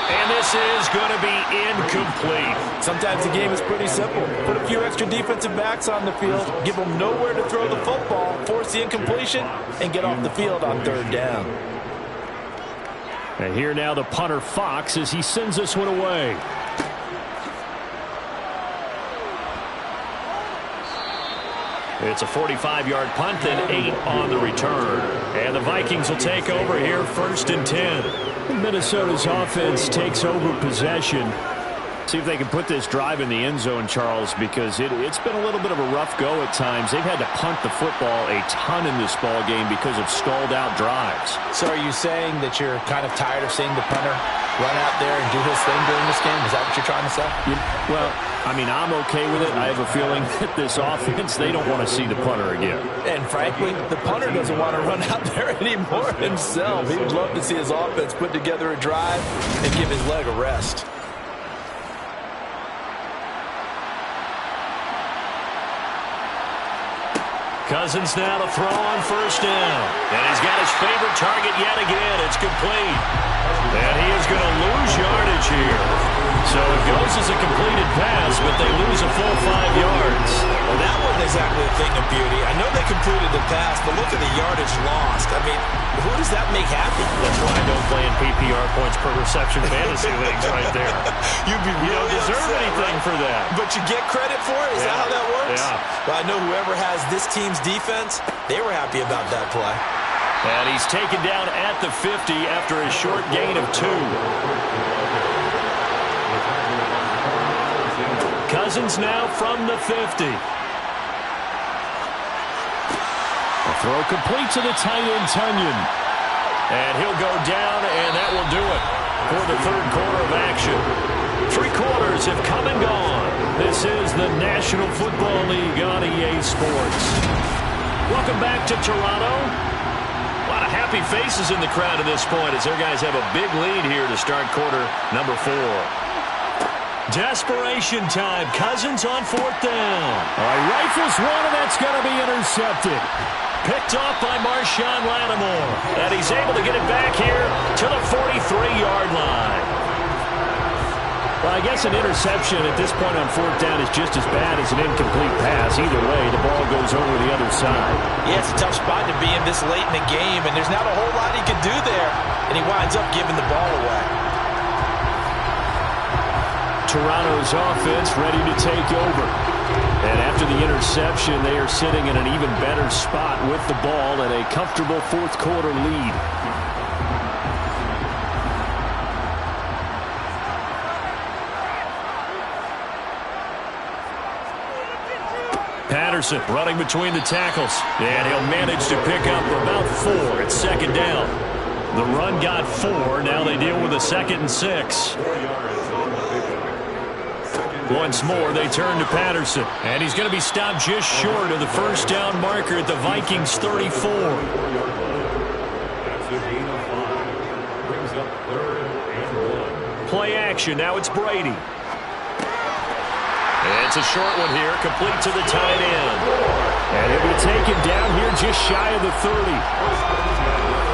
Speaker 2: And this is going to be incomplete.
Speaker 6: Sometimes the game is pretty simple. Put a few extra defensive backs on the field, give them nowhere to throw the football, force the incompletion, and get off the field on 3rd down.
Speaker 2: And here now the punter, Fox, as he sends this one away. It's a 45-yard punt and 8 on the return. And the Vikings will take over here 1st and 10. Minnesota's offense takes over possession. See if they can put this drive in the end zone, Charles, because it's been a little bit of a rough go at times. They've had to punt the football a ton in this ball game because of stalled-out drives.
Speaker 6: So are you saying that you're kind of tired of seeing the punter run out there and do his thing during this game? Is that what you're trying to say?
Speaker 2: Well, I mean, I'm okay with it. I have a feeling that this offense, they don't want to see the punter again.
Speaker 6: And frankly, the punter doesn't want to run out there anymore himself. He would love to see his offense put together a drive and give his leg a rest.
Speaker 2: Cousins now to throw on first down. And he's got his favorite target yet again. It's complete. And he is going to lose yardage here. So it goes as a completed pass, but they lose a full 5 yards.
Speaker 3: Well, that wasn't exactly a
Speaker 6: a thing of beauty. I know they completed the pass, but look at the yardage lost. I mean, who does that make happy?
Speaker 2: That's why I don't play in PPR points per reception fantasy leagues right there.
Speaker 6: You
Speaker 2: don't deserve
Speaker 6: upset,
Speaker 2: anything
Speaker 6: right?
Speaker 2: for that.
Speaker 6: But you get credit for it? Is that how that works?
Speaker 2: Yeah.
Speaker 6: Well, I know whoever has this team's defense, they were happy about that play.
Speaker 2: And he's taken down at the 50 after a short gain of 2. Cousins now from the 50. A throw complete to the tight end, Tunyon. And he'll go down, and that will do it for the third quarter of action. 3 quarters have come and gone. This is the National Football League on EA Sports. Welcome back to Toronto. A lot of happy faces in the crowd at this point as their guys have a big lead here to start quarter number 4. Desperation time. Cousins on 4th down. Rifles one, and that's going to be intercepted. Picked off by Marshawn Lattimore. And he's able to get it back here to the 43-yard line. Well, I guess an interception at this point on 4th down is just as bad as an incomplete pass. Either way, the ball goes over the other side.
Speaker 6: Yeah, it's a tough spot to be in this late in the game, and there's not a whole lot he can do there. And he winds up giving the ball away.
Speaker 2: Toronto's offense ready to take over. And after the interception, they are sitting in an even better spot with the ball and a comfortable 4th quarter lead. Patterson running between the tackles. And he'll manage to pick up about 4 at 2nd down. The run got 4. Now they deal with a 2nd and 6. Once more, they turn to Patterson. And he's going to be stopped just short of the 1st down marker at the Vikings 34.
Speaker 4: That's a gain of 5. Brings up 3rd and 1.
Speaker 2: Play action. Now it's Brady. It's a short one here, complete to the tight end. And he'll be taken down here just shy of the 30.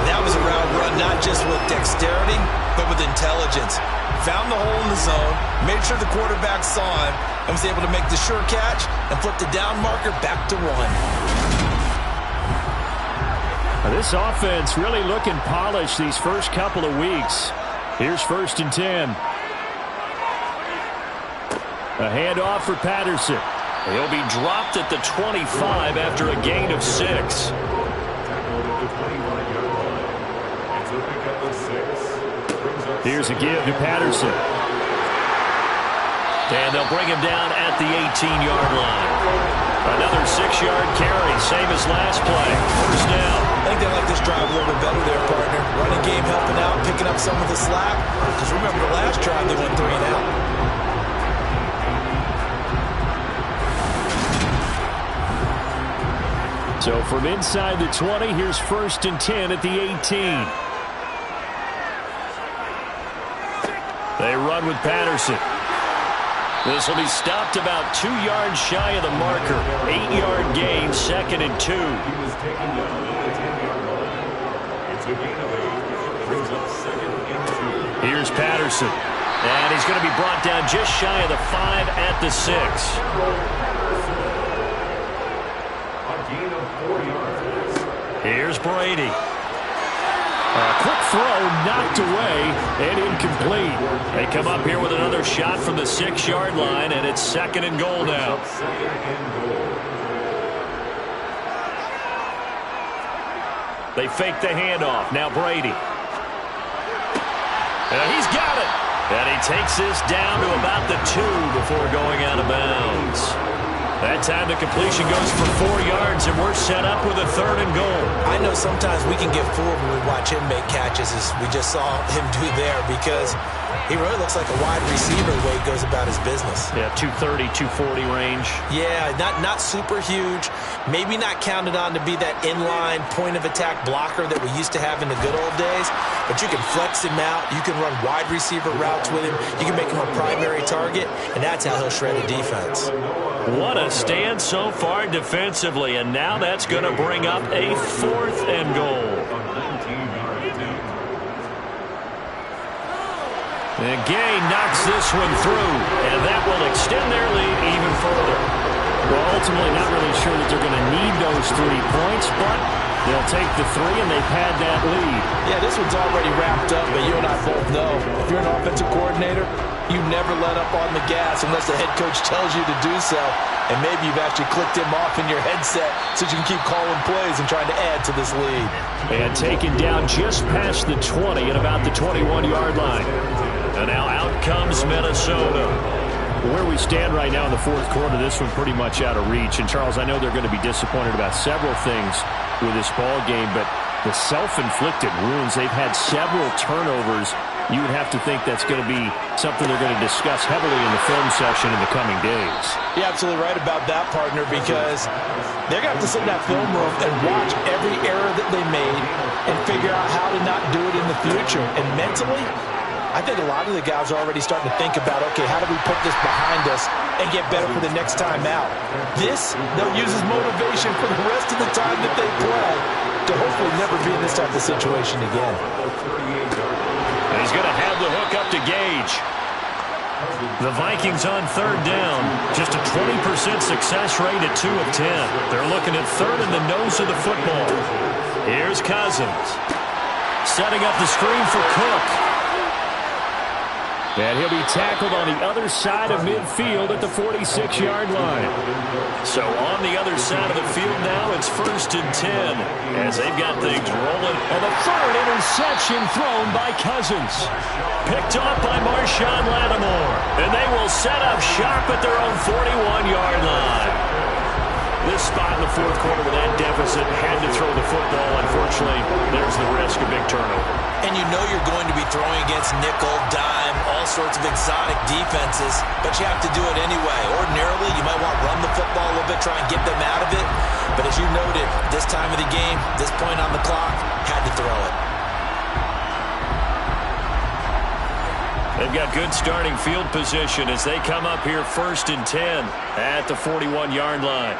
Speaker 6: That was a route run, not just with dexterity, but with intelligence. Found the hole in the zone, made sure the quarterback saw him, and was able to make the sure catch and flip the down marker back to 1.
Speaker 2: Now this offense really looking polished these first couple of weeks. Here's 1st and 10. A handoff for Patterson. He'll be dropped at the 25 after a gain of 6. Here's a give to Patterson. And they'll bring him down at the 18-yard line. Another 6-yard carry, same as last play. 1st down.
Speaker 6: I think they like this drive a little bit better there, partner. Running game helping out, picking up some of the slack. Because remember the last drive, they went 3 and out.
Speaker 2: So from inside the 20, here's 1st and 10 at the 18. They run with Patterson. This will be stopped about 2 yards shy of the marker. 8-yard gain, 2nd and 2.
Speaker 4: He was taken down at the 10-yard line. It's a gain of 8. Brings up 2nd and 2.
Speaker 2: Here's Patterson. And he's going to be brought down just shy of the 5 at the 6.
Speaker 4: A gain of 4 yards.
Speaker 2: Here's Brady. A quick throw knocked away and incomplete. They come up here with another shot from the 6-yard line, and it's 2nd and goal now.
Speaker 4: 2nd and goal.
Speaker 2: They fake the handoff. Now Brady. And he's got it. And he takes this down to about the 2 before going out of bounds. That time the completion goes for 4 yards, and we're set up with a 3rd and goal.
Speaker 6: I know sometimes we can get fooled when we watch him make catches, as we just saw him do there, because he really looks like a wide receiver the way he goes about his business.
Speaker 2: Yeah, 230, 240 range.
Speaker 6: Yeah, not super huge. Maybe not counted on to be that inline point-of-attack blocker that we used to have in the good old days, but you can flex him out. You can run wide receiver routes with him. You can make him a primary target, and that's how he'll shred a defense.
Speaker 2: What a stand so far defensively, and now that's going to bring up a 4th and goal. And Gay knocks this one through, and that will extend their lead even further. Well, ultimately not really sure that they're going to need those 3 points, but they'll take the 3 and they pad that lead.
Speaker 6: Yeah, this one's already wrapped up, but you and I both know if you're an offensive coordinator, you never let up on the gas unless the head coach tells you to do so. And maybe you've actually clicked him off in your headset so you can keep calling plays and trying to add to this lead.
Speaker 2: And taken down just past the 20 at about the 21-yard line. And now out comes Minnesota. Where we stand right now in the fourth quarter, this one pretty much out of reach. And, Charles, I know they're going to be disappointed about several things with this ball game, but the self-inflicted wounds, they've had several turnovers. You would have to think that's going to be something they're going to discuss heavily in the film session in the coming days.
Speaker 6: You're absolutely right about that, partner, because they're going to have to sit in that film room and watch every error that they made and figure out how to not do it in the future. And mentally, I think a lot of the guys are already starting to think about, okay, how do we put this behind us and get better for the next time out? This, they'll use as motivation for the rest of the time that they play to hopefully never be in this type of situation again.
Speaker 2: And he's going to have the hook up to Gage. The Vikings on third down. Just a 20% success rate at 2 of 10. They're looking at third in the nose of the football. Here's Cousins. Setting up the screen for Cook. And he'll be tackled on the other side of midfield at the 46-yard line. So on the other side of the field now, it's 1st and 10 as they've got things rolling. And the third interception thrown by Cousins. Picked off by Marshawn Lattimore. And they will set up shop at their own 41-yard line. This spot in the fourth quarter with that deficit had to throw the football. Unfortunately, there's the risk of big turnover.
Speaker 3: And you know you're going to be throwing against nickel, dime, all sorts of exotic defenses, but you have to do it anyway. Ordinarily, you might want to run the football a little bit, try and get them out of it. But as you noted, this time of the game, this point on the clock, had to throw it.
Speaker 2: They've got good starting field position as they come up here 1st and 10 at the 41-yard line.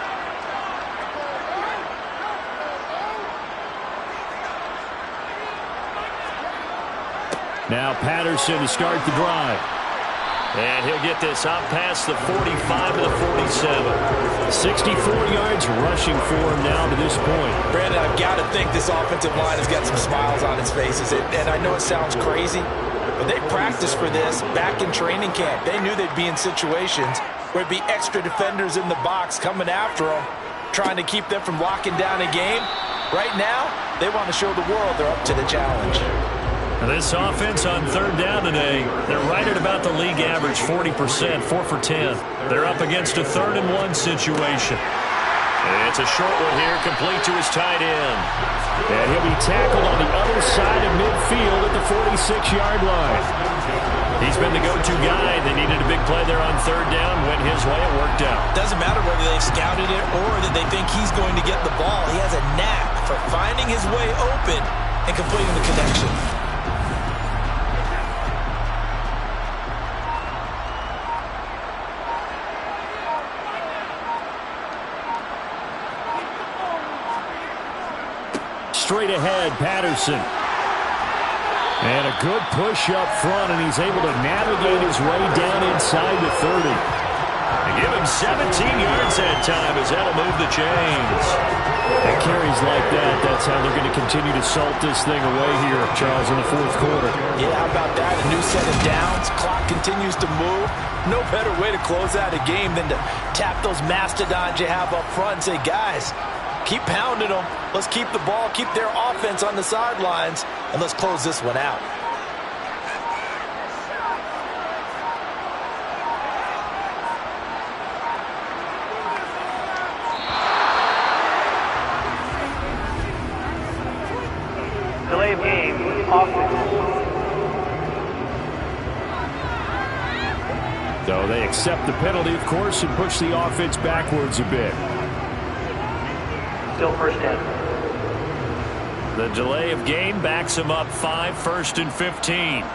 Speaker 2: Now Patterson to start the drive. And he'll get this up past the 45 to the 47. 64 yards rushing for him now to this point.
Speaker 6: Brandon, I've got to think this offensive line has got some smiles on its faces. And I know it sounds crazy, but they practiced for this back in training camp. They knew they'd be in situations where it'd be extra defenders in the box coming after them, trying to keep them from locking down a game. Right now, they want to show the world they're up to the challenge.
Speaker 2: This offense on third down today, they're right at about the league average, 40%, 4 for 10. They're up against a 3rd and 1 situation. It's a short one here, complete to his tight end. And he'll be tackled on the other side of midfield at the 46-yard line. He's been the go-to guy. They needed a big play there on third down. Went his way, it worked out.
Speaker 3: Doesn't matter whether they've scouted it or that they think he's going to get the ball. He has a knack for finding his way open and completing the connection.
Speaker 2: Straight ahead, Patterson. And a good push up front, and he's able to navigate his way down inside the 30. They give him 17 yards that time as that'll move the chains. And carries like that, that's how they're going to continue to salt this thing away here, Charles, in the fourth quarter.
Speaker 6: Yeah, how about that? A new set of downs. Clock continues to move. No better way to close out a game than to tap those mastodons you have up front and say, guys, keep pounding them. Let's keep the ball, keep their offense on the sidelines, and let's close this one out.
Speaker 5: Delay of game, offense.
Speaker 2: So they accept the penalty, of course, and push the offense backwards a bit.
Speaker 5: Still 1st down.
Speaker 2: The delay of game backs him up 5, 1st and 15.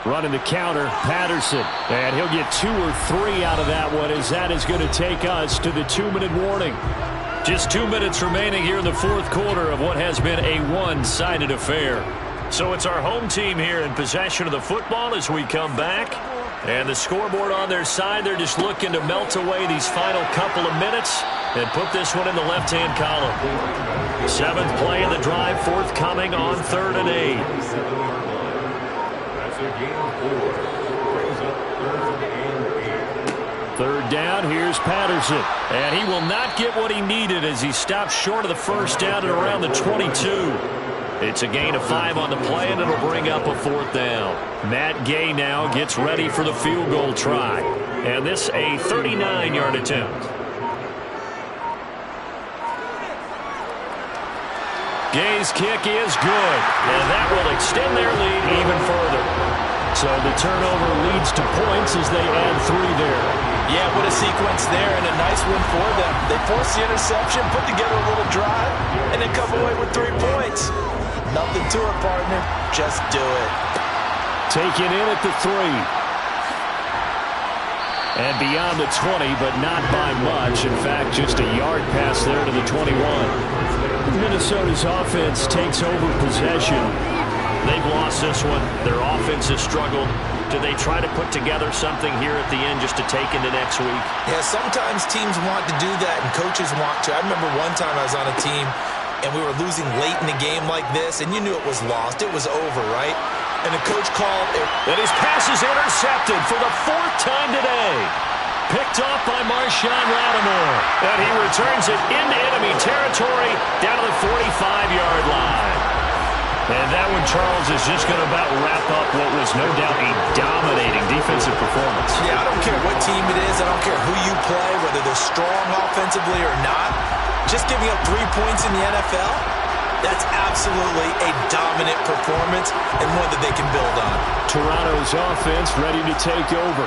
Speaker 2: Running the counter, Patterson. And he'll get 2 or 3 out of that one, as that is going to take us to the 2-minute warning. Just 2 minutes remaining here in the fourth quarter of what has been a one-sided affair. So it's our home team here in possession of the football as we come back. And the scoreboard on their side, they're just looking to melt away these final couple of minutes and put this one in the left-hand column. 7th play of the drive, forthcoming on 3rd and 8.
Speaker 4: That's a gain of 4. Brings up 3rd and 8.
Speaker 2: 3rd down, here's Patterson. And he will not get what he needed as he stopped short of the first down at around the 22. It's a gain of 5 on the play, and it'll bring up a 4th down. Matt Gay now gets ready for the field goal try. And this a 39-yard attempt. Gay's kick is good, and that will extend their lead even further. So the turnover leads to points as they add 3 there.
Speaker 6: Yeah, what a sequence there, and a nice one for them. They force the interception, put together a little drive, and then come away with 3 points. Nothing to it, partner. Just do it.
Speaker 2: Taken in at the 3. And beyond the 20, but not by much. In fact, just a yard pass there to the 21. Minnesota's offense takes over possession. They've lost this one. Their offense has struggled. Do they try to put together something here at the end just to take into next week?
Speaker 6: Yeah, sometimes teams want to do that, and coaches want to. I remember one time I was on a team, and we were losing late in a game like this, and you knew it was lost. It was over, right? And the coach called it.
Speaker 2: And his pass is intercepted for the 4th time today. Picked off by Marshawn Lattimore. And he returns it into enemy territory down to the 45-yard line. And that one, Charles, is just going to about wrap up what was no doubt a dominating defensive performance.
Speaker 6: Yeah, I don't care what team it is. I don't care who you play, whether they're strong offensively or not. Just giving up 3 points in the NFL, that's absolutely a dominant performance and one that they can build on. Toronto's offense ready to take over.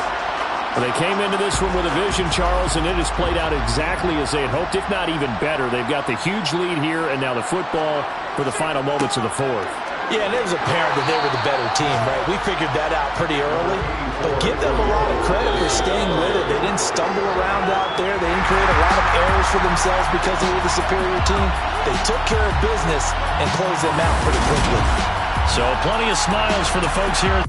Speaker 2: Well, they came into this one with a vision, Charles, and it has played out exactly as they had hoped, if not even better. They've got the huge lead here, and now the football for the final moments of the 4th.
Speaker 6: Yeah, and it was apparent that they were the better team, right? We figured that out pretty early, but give them a lot of credit for staying with it. They didn't stumble around out there. They didn't create a lot of errors for themselves because they were the superior team. They took care of business and closed them out pretty quickly.
Speaker 2: So plenty of smiles for the folks here.